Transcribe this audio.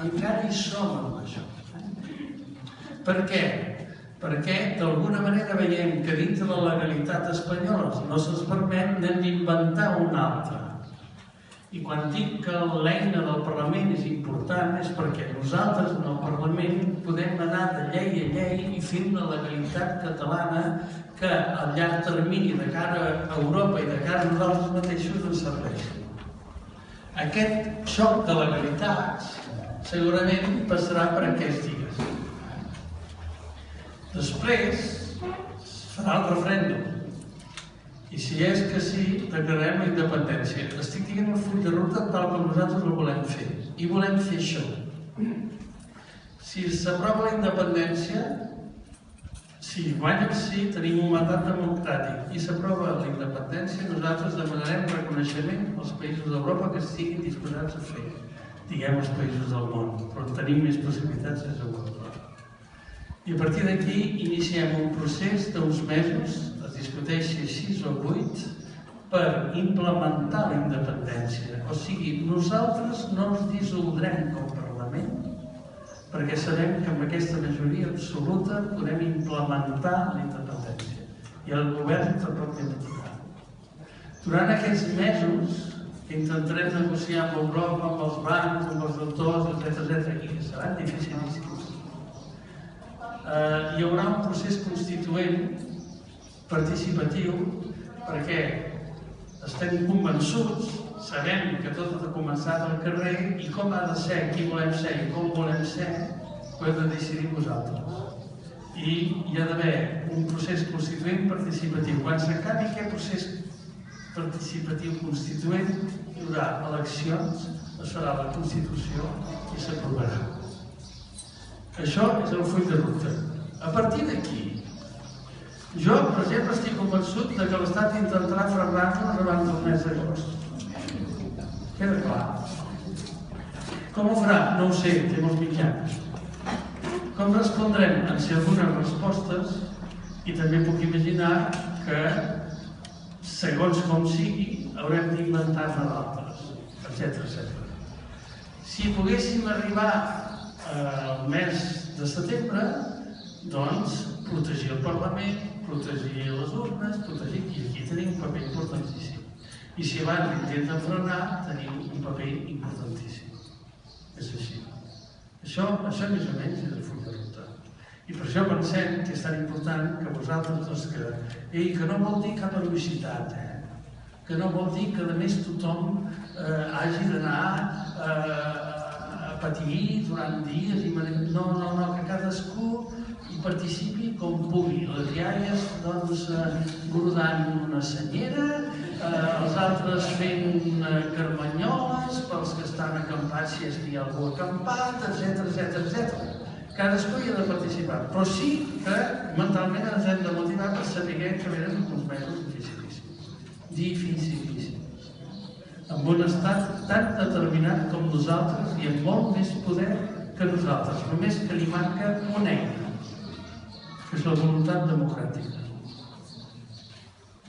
encara hi som amb això. Per què? Perquè d'alguna manera veiem que dins de la legalitat espanyola no se'ns permet, n'hem d'inventar una altra. I quan dic que l'eina del Parlament és important és perquè nosaltres en el Parlament podem anar de llei a llei i fer una legalitat catalana que a llarg termini de cara a Europa i de cara a nosaltres mateixos ens serveixi. Aquest xoc de legalitats segurament passarà per aquests dies. Després farà el referèndum. I si és que sí, declararem la independència. Estic dient el full de ruta tal com nosaltres el volem fer. I volem fer això. Si s'aprova la independència, si guanya el sí, tenim un mandat democràtic. I s'aprova la independència, nosaltres demanarem reconeixement als països d'Europa que estiguin disposats a fer. Diguem els països del món, però tenim més possibilitats des d'Europa. I a partir d'aquí iniciem un procés d'uns mesos, es discuteixi 6 o 8, per implementar la independència. O sigui, nosaltres no ens dissoldrem com a Parlament, perquè sabem que amb aquesta majoria absoluta podem implementar la independència. I el govern tampoc té d'aturar. Durant aquests mesos intentarem negociar amb Europa, amb els bancs, amb els deutors, etc. i que seran dificilíssims. Hi haurà un procés constituent participatiu perquè estem convençuts, sabem que tot ha començat al carrer i com ha de ser, qui volem ser i com volem ser, ho heu de decidir vosaltres. I hi ha d'haver un procés constituent participatiu. Quan s'acabi aquest procés participatiu constituent, hi haurà eleccions, es farà la Constitució i s'aprovarà. Això és el full de ruta. A partir d'aquí, jo, per exemple, estic convençut que l'Estat intentarà frenar-nos abans del mes d'agost. Queda clar. Com ho farà? No ho sé, té molts mitjans. Com respondrem? En sé algunes respostes i també puc imaginar que, segons com sigui, haurem d'inventar-ne d'altres, etc. Si poguéssim arribar al mes de setembre, doncs protegir el Parlament, protegir les urnes, protegir... I aquí tenim un paper importantíssim. I si abans intenten frenar, tenim un paper importantíssim. És així. Això més o menys és el full de ruta. I per això pensem que és tan important que vosaltres, que no vol dir cap heroïcitat, que no vol dir que a més tothom hagi d'anar a patir durant dies i... No, que cadascú hi participi com pugui. Les iaies, doncs, brodant una senyera, els altres fent carmanyoles, pels que estan acampats si és que hi ha algú acampat, etc. Cadascú hi ha de participar, però sí que mentalment ens hem de motivar per saber que venen uns mesos dificilíssims, amb un estat tan determinat com nosaltres i amb molt més poder que nosaltres, només que li manca una eina, que és la voluntat democràtica.